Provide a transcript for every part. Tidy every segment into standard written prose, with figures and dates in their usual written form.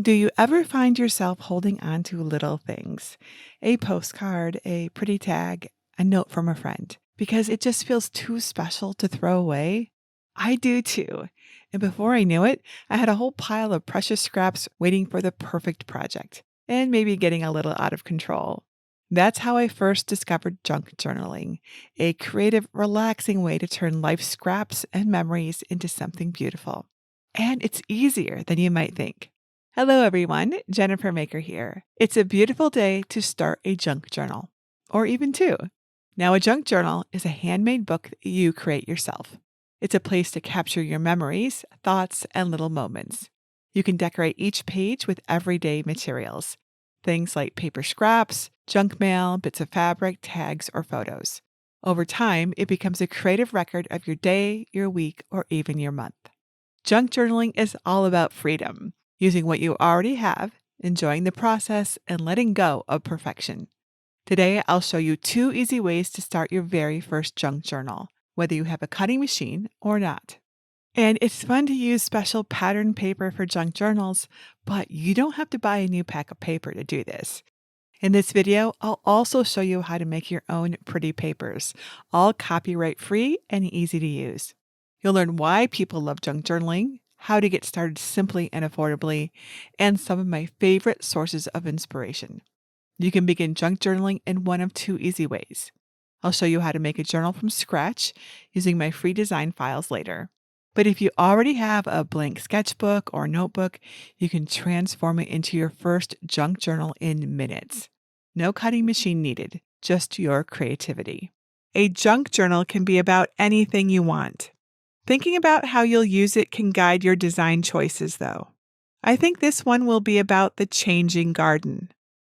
Do you ever find yourself holding on to little things? A postcard, a pretty tag, a note from a friend, because it just feels too special to throw away? I do too. And before I knew it, I had a whole pile of precious scraps waiting for the perfect project, and maybe getting a little out of control. That's how I first discovered junk journaling, a creative, relaxing way to turn life's scraps and memories into something beautiful. And it's easier than you might think. Hello, everyone. Jennifer Maker here. It's a beautiful day to start a junk journal, or even two. Now, a junk journal is a handmade book that you create yourself. It's a place to capture your memories, thoughts, and little moments. You can decorate each page with everyday materials, things like paper scraps, junk mail, bits of fabric, tags, or photos. Over time, it becomes a creative record of your day, your week, or even your month. Junk journaling is all about freedom, using what you already have, enjoying the process, and letting go of perfection. Today, I'll show you 2 easy ways to start your very first junk journal, whether you have a cutting machine or not. And it's fun to use special pattern paper for junk journals, but you don't have to buy a new pack of paper to do this. In this video, I'll also show you how to make your own pretty papers, all copyright-free and easy to use. You'll learn why people love junk journaling, how to get started simply and affordably, and some of my favorite sources of inspiration. You can begin junk journaling in one of 2 easy ways. I'll show you how to make a journal from scratch using my free design files later. But if you already have a blank sketchbook or notebook, you can transform it into your first junk journal in minutes. No cutting machine needed, just your creativity. A junk journal can be about anything you want. Thinking about how you'll use it can guide your design choices, though. I think this one will be about the changing garden.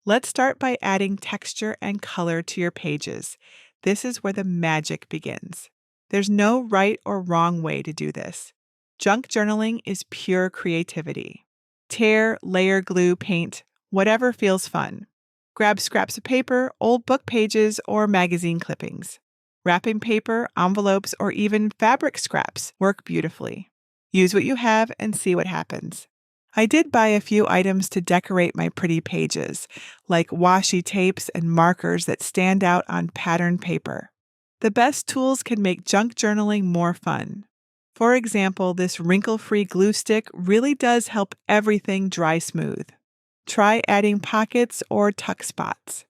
Let's start by adding texture and color to your pages. This is where the magic begins. There's no right or wrong way to do this. Junk journaling is pure creativity. Tear, layer, glue, paint, whatever feels fun. Grab scraps of paper, old book pages, or magazine clippings. Wrapping paper, envelopes, or even fabric scraps work beautifully. Use what you have and see what happens. I did buy a few items to decorate my pretty pages, like washi tapes and markers that stand out on patterned paper. The best tools can make junk journaling more fun. For example, this wrinkle-free glue stick really does help everything dry smooth. Try adding pockets or tuck spots.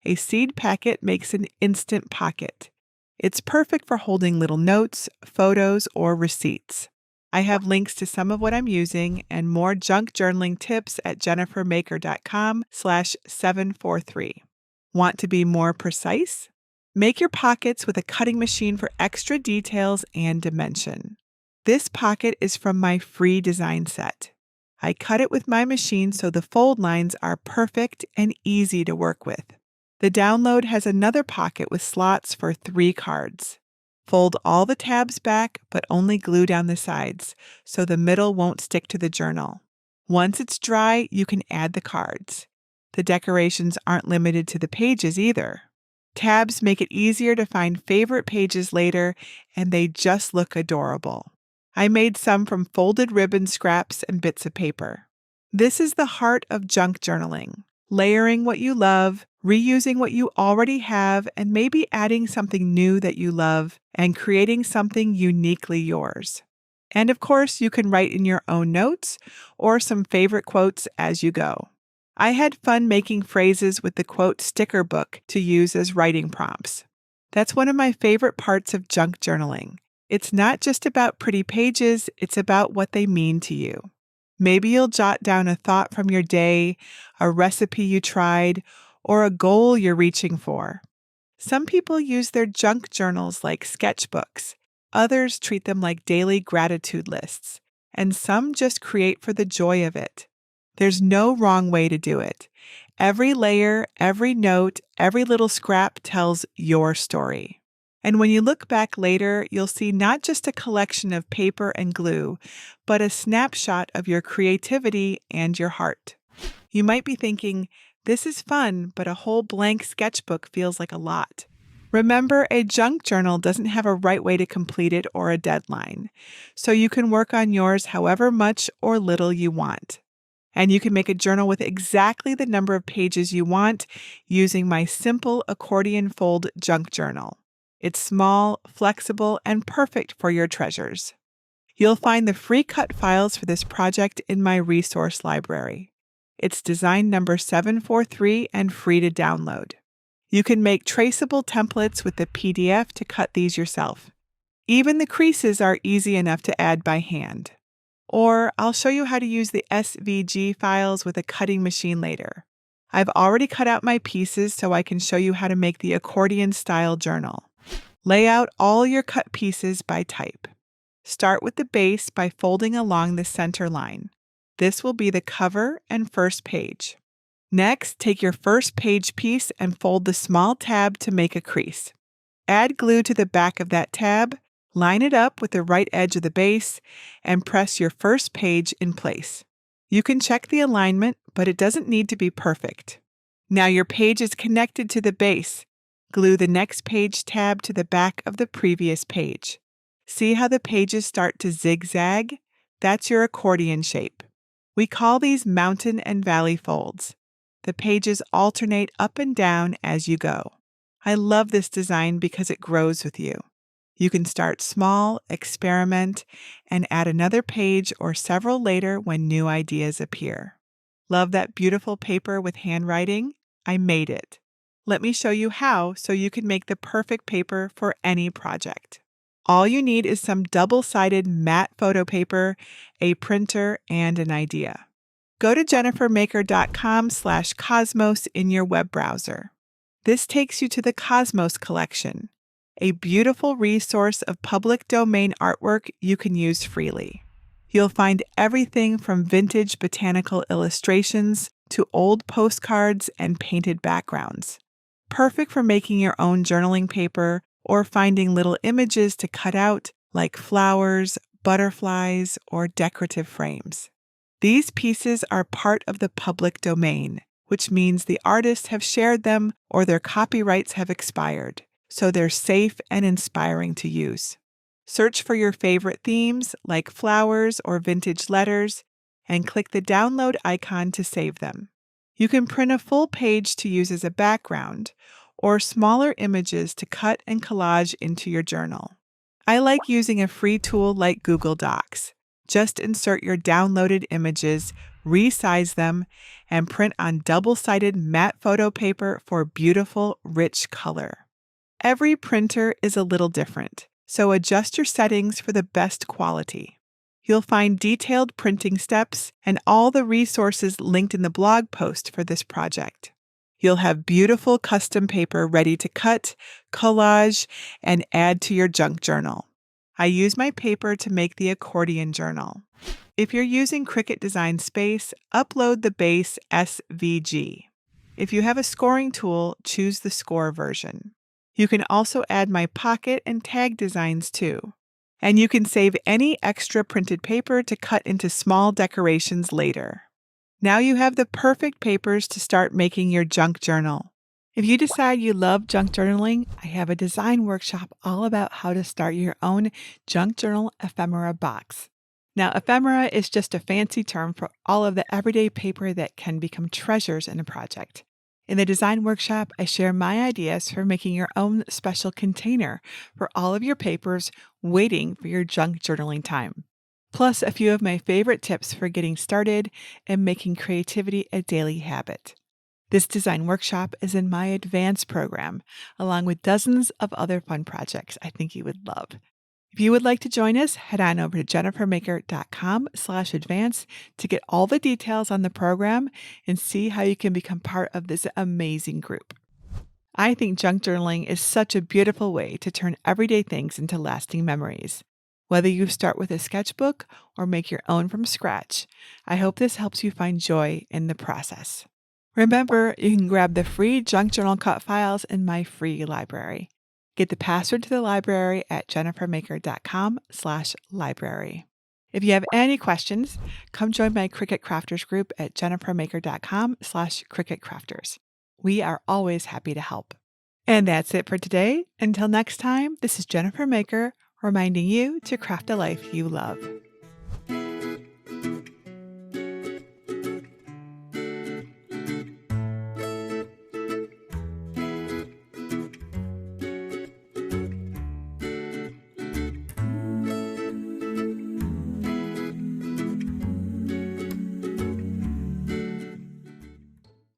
A seed packet makes an instant pocket. It's perfect for holding little notes, photos, or receipts. I have links to some of what I'm using and more junk journaling tips at jennifermaker.com/743. Want to be more precise? Make your pockets with a cutting machine for extra details and dimension. This pocket is from my free design set. I cut it with my machine so the fold lines are perfect and easy to work with. The download has another pocket with slots for 3 cards. Fold all the tabs back, but only glue down the sides, so the middle won't stick to the journal. Once it's dry, you can add the cards. The decorations aren't limited to the pages either. Tabs make it easier to find favorite pages later, and they just look adorable. I made some from folded ribbon scraps and bits of paper. This is the heart of junk journaling. Layering what you love, reusing what you already have, and maybe adding something new that you love, and creating something uniquely yours. And of course, you can write in your own notes or some favorite quotes as you go. I had fun making phrases with the quote sticker book to use as writing prompts. That's one of my favorite parts of junk journaling. It's not just about pretty pages, it's about what they mean to you. Maybe you'll jot down a thought from your day, a recipe you tried, or a goal you're reaching for. Some people use their junk journals like sketchbooks. Others treat them like daily gratitude lists. And some just create for the joy of it. There's no wrong way to do it. Every layer, every note, every little scrap tells your story. And when you look back later, you'll see not just a collection of paper and glue, but a snapshot of your creativity and your heart. You might be thinking, this is fun, but a whole blank sketchbook feels like a lot. Remember, a junk journal doesn't have a right way to complete it or a deadline, so you can work on yours however much or little you want. And you can make a journal with exactly the number of pages you want using my simple accordion fold junk journal. It's small, flexible, and perfect for your treasures. You'll find the free cut files for this project in my resource library. It's design number 743 and free to download. You can make traceable templates with the PDF to cut these yourself. Even the creases are easy enough to add by hand. Or I'll show you how to use the SVG files with a cutting machine later. I've already cut out my pieces so I can show you how to make the accordion-style journal. Lay out all your cut pieces by type. Start with the base by folding along the center line. This will be the cover and first page. Next, take your first page piece and fold the small tab to make a crease. Add glue to the back of that tab, line it up with the right edge of the base, and press your first page in place. You can check the alignment, but it doesn't need to be perfect. Now your page is connected to the base. Glue the next page tab to the back of the previous page. See how the pages start to zigzag? That's your accordion shape. We call these mountain and valley folds. The pages alternate up and down as you go. I love this design because it grows with you. You can start small, experiment, and add another page or several later when new ideas appear. Love that beautiful paper with handwriting? I made it. Let me show you how so you can make the perfect paper for any project. All you need is some double-sided matte photo paper, a printer, and an idea. Go to jennifermaker.com/cosmos in your web browser. This takes you to the Cosmos collection, a beautiful resource of public domain artwork you can use freely. You'll find everything from vintage botanical illustrations to old postcards and painted backgrounds. Perfect for making your own journaling paper or finding little images to cut out like flowers, butterflies, or decorative frames. These pieces are part of the public domain, which means the artists have shared them or their copyrights have expired, so they're safe and inspiring to use. Search for your favorite themes like flowers or vintage letters and click the download icon to save them. You can print a full page to use as a background or smaller images to cut and collage into your journal. I like using a free tool like Google Docs. Just insert your downloaded images, resize them, and print on double-sided matte photo paper for beautiful, rich color. Every printer is a little different, so adjust your settings for the best quality. You'll find detailed printing steps and all the resources linked in the blog post for this project. You'll have beautiful custom paper ready to cut, collage, and add to your junk journal. I use my paper to make the accordion journal. If you're using Cricut Design Space, upload the base SVG. If you have a scoring tool, choose the score version. You can also add my pocket and tag designs too. And you can save any extra printed paper to cut into small decorations later. Now you have the perfect papers to start making your junk journal. If you decide you love junk journaling, I have a design workshop all about how to start your own junk journal ephemera box. Now, ephemera is just a fancy term for all of the everyday paper that can become treasures in a project. In the design workshop, I share my ideas for making your own special container for all of your papers waiting for your junk journaling time. Plus, a few of my favorite tips for getting started and making creativity a daily habit. This design workshop is in my advanced program, along with dozens of other fun projects I think you would love. If you would like to join us, head on over to jennifermaker.com/advance to get all the details on the program and see how you can become part of this amazing group. I think junk journaling is such a beautiful way to turn everyday things into lasting memories. Whether you start with a sketchbook or make your own from scratch, I hope this helps you find joy in the process. Remember, you can grab the free junk journal cut files in my free library. Get the password to the library at jennifermaker.com/library. If you have any questions, come join my Cricut Crafters group at jennifermaker.com/cricketcrafters. We are always happy to help. And that's it for today. Until next time, this is Jennifer Maker reminding you to craft a life you love.